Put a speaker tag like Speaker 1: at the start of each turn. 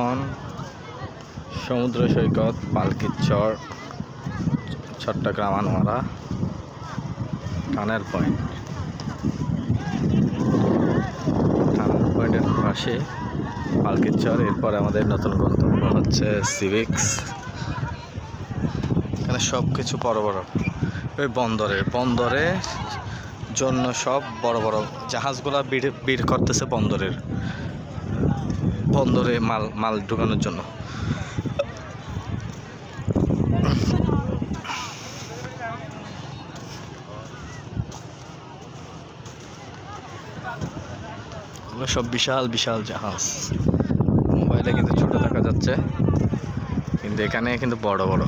Speaker 1: এখন সমুদ্র সৈকত, পালকির চর, চট্টগ্রাম আনোয়ারা, টানের পয়েন্টের পাশে পালকির চর। এরপরে আমাদের নতুন গন্তব্য হচ্ছে সিভিক্স। এখানে সব কিছু বড় বড়। ওই বন্দরের জন্য সব বড় বড় জাহাজগুলা ভিড় করতেছে বন্দরে মাল ঢুকানোর জন্য। সব বিশাল বিশাল জাহাজ। মোবাইলে কিন্তু ছোট দেখা যাচ্ছে, কিন্তু এখানে কিন্তু বড় বড়।